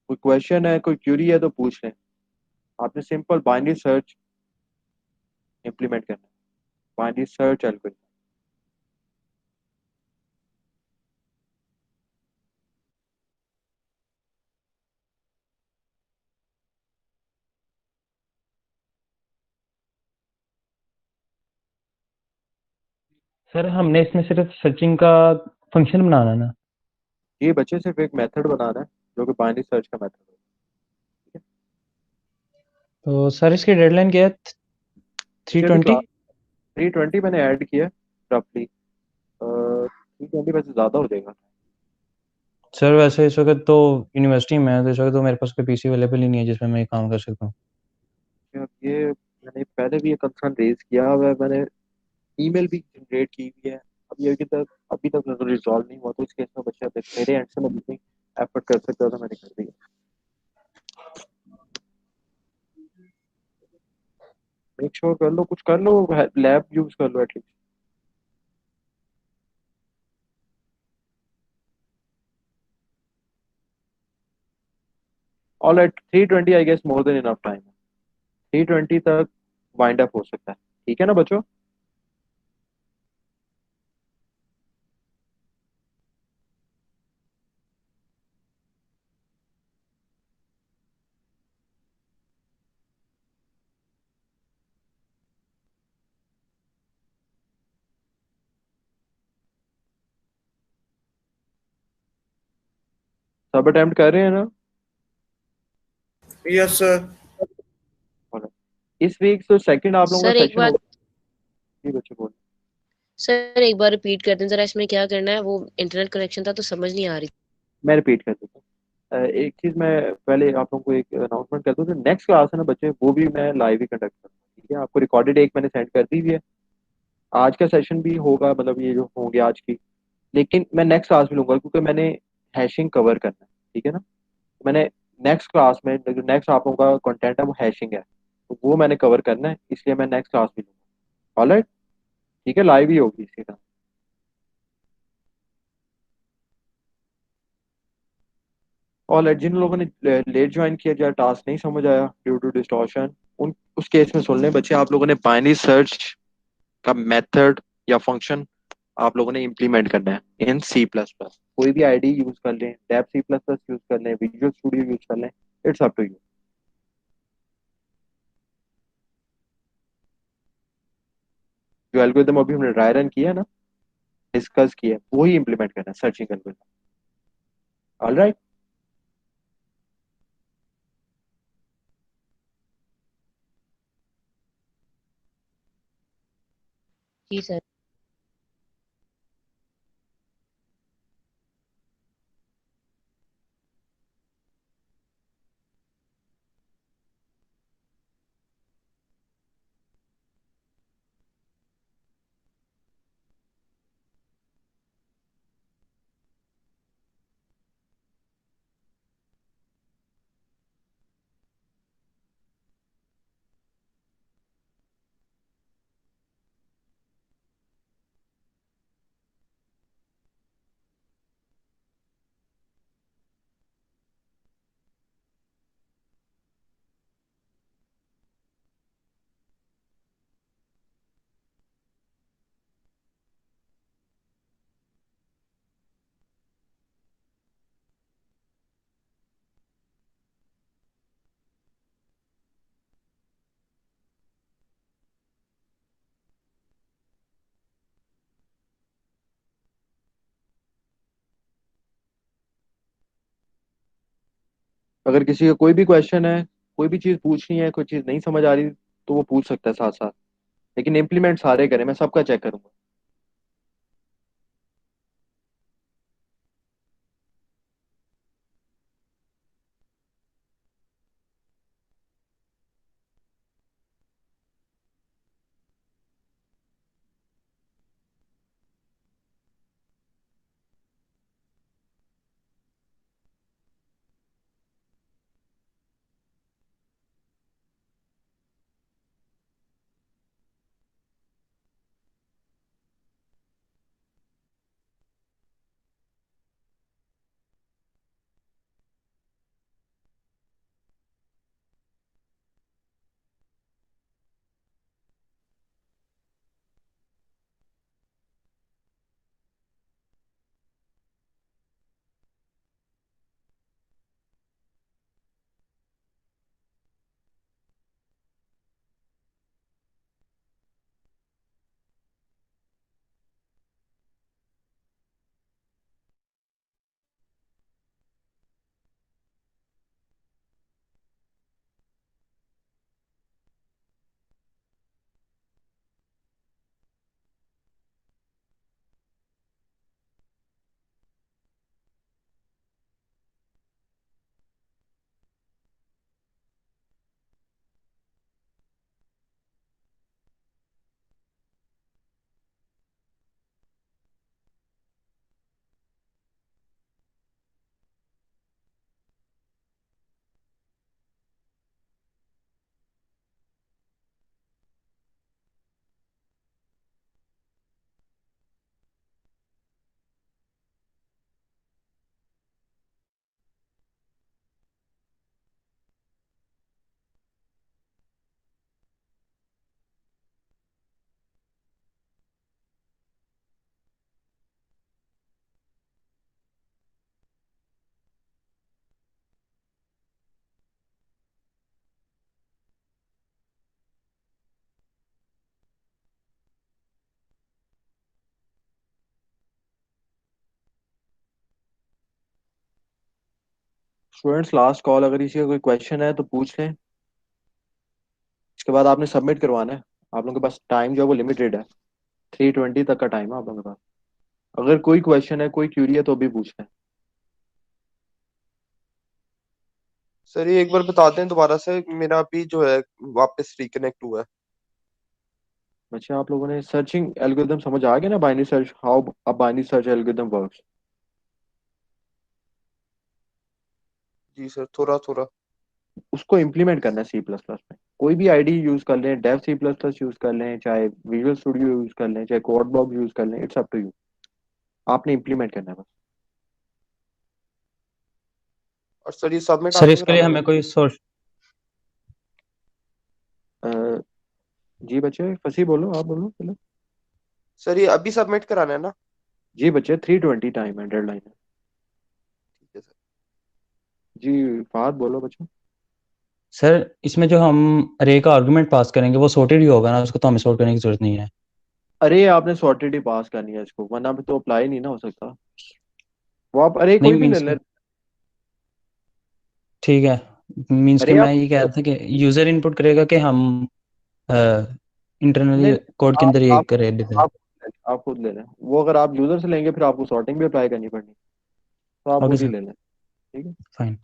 कोई क्वेश्चन है, कोई क्यूरी है तो पूछ लें। आपने सिंपल बाइनरी सर्च इंप्लीमेंट करना है। Binary search algorithm. सर हमने इसमें सिर्फ सर्चिंग का फंक्शन बनाना है ना? ये बच्चे सिर्फ एक मेथड बनाना है जो कि बाइनरी सर्च का मेथड है। तो सर इसकी डेडलाइन क्या है? थ्री बच्चे अभी ट्वेंटी क्लास 320 मैंने ऐड किया रफली। 320 वैसे ज्यादा हो जाएगा। सर वैसे इस वक्त तो यूनिवर्सिटी में है, तो इस वक्त तो मेरे पास कोई पीसी अवेलेबल ही नहीं है जिसमें मैं ये काम कर सकता हूँ। अब ये मैंने पहले भी ये कंसर्न रेज किया हुआ है, मैंने ईमेल भी जनरेट की हुई है। अभी तक रिजॉल्व नहीं हुआ, तो इस केस में बच्चे मेरे एंड से मैं जितनी एफर्ट कर सकता था मैंने कर दिया। मेक श्योर कर लो, कुछ कर लो, लैब यूज कर लो at least. All at 3:20 I guess more than enough time. 3:20 तक वाइंड अप हो सकता है, ठीक है ना बच्चों? सब अटेम्प्ट कर रहे हैं ना? Yes sir. Alright. इस वीक तो सेकंड आप लोगों सर का एक सेशन बात होगा। जी बच्चे बोलो। सर एक बार रिपीट कर दें जरा, इसमें क्या करना है? वो इंटरनेट कनेक्शन था तो समझ नहीं आ रही। मैं रिपीट कर देता हूँ। एक चीज मैं पहले आप लोगों को एक अनाउंसमेंट कर दूं, जो नेक्स्ट क्लास है ना बच्चे, वो भी मैं लाइव ही कंडक्ट करूँगा, ठीक है? आपको रिकॉर्डेड एक मैंने सेंड कर दी हुई है। आज का सेशन भी होगा, मतलब ये जो होंगे आज की, लेकिन मैं नेक्स्ट क्लास में लूंगा क्योंकि मैंने हैशिंग कवर करना है, ठीक है ना? तो मैंने नेक्स्ट क्लास में जो नेक्स्ट आप लोगों का कंटेंट है वो हैशिंग है, तो वो मैंने कवर करना है, इसलिए मैं नेक्स्ट क्लास में लूंगा। ऑलराइट, ठीक है, लाइव ही होगी इसी का। ऑलराइट, जिन लोगों ने लेट ज्वाइन किया या टास्क नहीं समझ आया ड्यू टू डिस्टॉर्शन, उन उस केस में सुन लें बच्चे, आप लोगों ने बाइनरी सर्च का मेथड या फंक्शन आप लोगों ने इम्प्लीमेंट करना है इन सी प्लस प्लस। कोई भी आईडी यूज कर लें, Dev C plus plus use कर लें, विजुअल स्टूडियो यूज कर लें, इट्स अप टू यू। जो एल्गोरिदम अभी हमने ड्राई रन किया है ना, डिस्कस किया है, वही इम्प्लीमेंट करना है सर्चिंग एल्गोरिदम। ऑलराइट, जी सर। अगर किसी का कोई भी क्वेश्चन है, कोई भी चीज़ पूछनी है, कोई चीज़ नहीं समझ आ रही, तो वो पूछ सकता है साथ साथ, लेकिन इम्प्लीमेंट सारे करें, मैं सबका चेक करूंगा। स्टूडेंट्स लास्ट कॉल, अगर किसी का कोई क्वेश्चन है तो पूछ लें, इसके बाद आपने सबमिट करवाना है। आप लोगों के पास टाइम जो है वो लिमिटेड है, 3:20 तक का टाइम है आप लोगों के पास। अगर कोई क्वेश्चन है, कोई क्यूरी है तो भी पूछ लें। सर ये एक बार बता दें दोबारा से, मेरा अभी जो है वापस रिकनेक्ट हुआ है। बच्चे आप लोगों ने सर्चिंग एल्गोरिदम समझ आ गया ना, binary search, how a binary search algorithm works. जी सर, थोड़ा थोड़ा। उसको इम्प्लीमेंट करना है सी प्लस प्लस में। कोई भी आईडी यूज कर लें, Dev C plus plus use कर लें, चाहे विजुअल स्टूडियो यूज कर लें, चाहे कोड ब्लॉक यूज कर लें, इट्स अप टू यू। आपने इम्प्लीमेंट करना है बस। और सर ये सबमिट सर आपने इसके लिए कराना है हमें ना? कोई सोर्स। अ, जी बच्चे, फंसी बोलो, आप बोलो पहले। सर ये अभी सबमिट कराना है ना? जी बच्चे, 3:20 टाइम है, डेडलाइन है। ठीक है सर। जी फहद बोलो बच्चों। सर इसमें जो हम अरे का आर्गुमेंट पास करेंगे वो सॉर्टेड ही होगा ना, उसको तो हमें सॉर्ट करने की जरूरत नहीं है। अरे आपने सॉर्टेड ही पास करनी है इसको, वरना भी तो अप्लाई नहीं ना हो सकता। वो आप अरे नहीं कोई भी ले मीन्स ले। ठीक है, मीन्स कि अरे मैं आप ये कह रहा था कि यूजर इनपुट करेगा कि हम इंटरनली नहीं, कोड के आप अंदर ये आप करे डिफरेंस। आप खुद ले लें। वो अगर आप यूजर से लेंगे फिर आपको सॉर्टिंग भी अप्लाई करनी पड़नी, तो आप ओके खुद ही सर, ले लें। ठीक है। फाइन।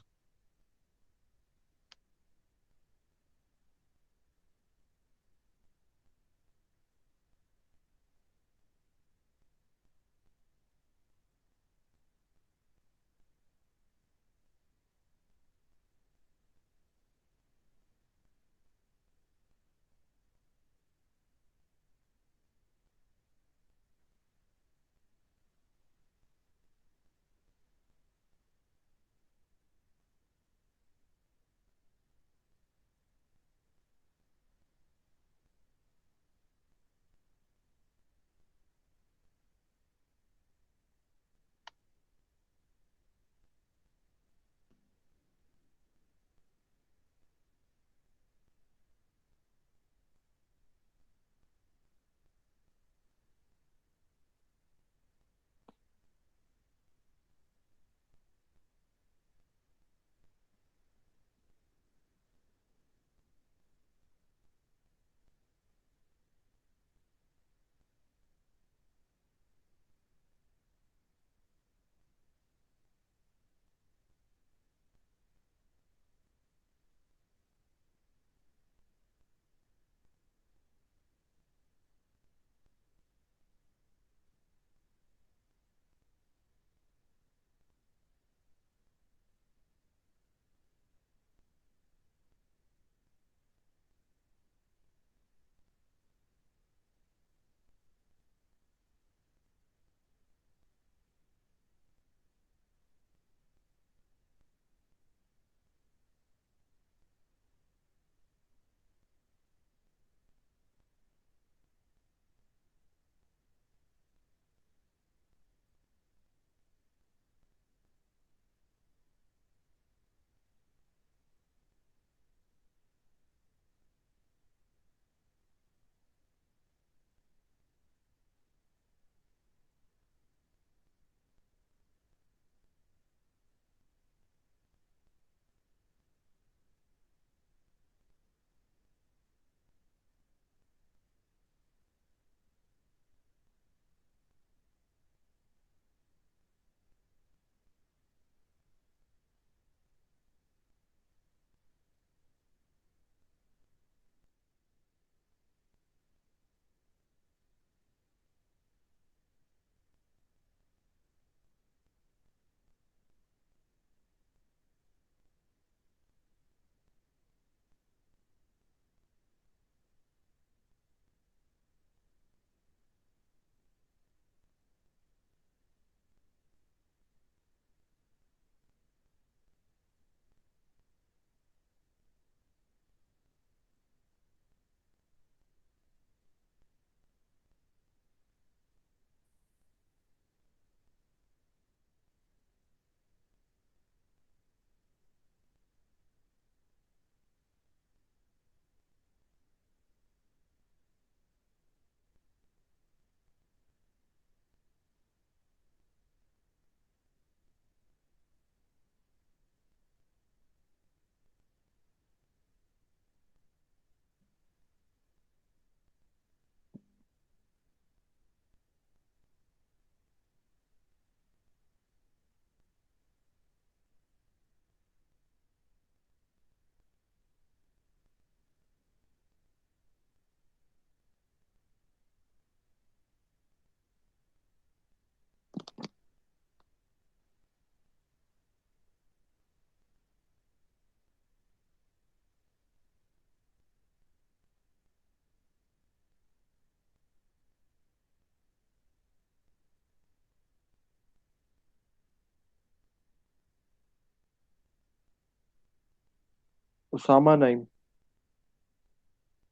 उसामा नाइम।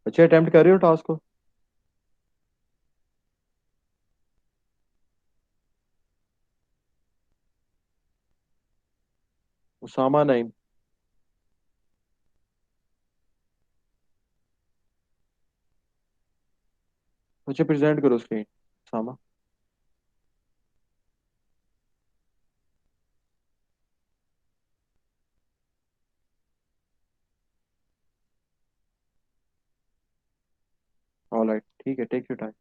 बच्चे अटेम्प्ट कर रहे हो टास्क को? उसामा नाइम। बच्चे प्रेजेंट करो स्क्रीन। उसामा। ऑलराइट, ठीक है, टेक योर टाइम।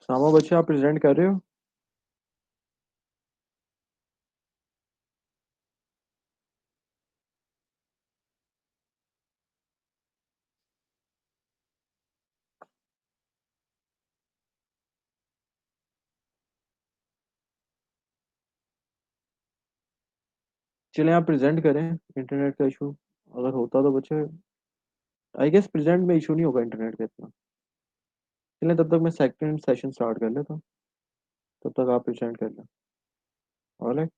उसामा बच्चे आप प्रेजेंट कर रहे हो? चलें आप प्रेजेंट करें। इंटरनेट का इशू अगर होता तो बच्चे, आई गेस प्रेजेंट में इशू नहीं होगा इंटरनेट का इतना। चलें तब तक मैं सेकंड सेशन स्टार्ट कर लेता हूँ, तब तक आप प्रेजेंट कर लें। ऑलराइट।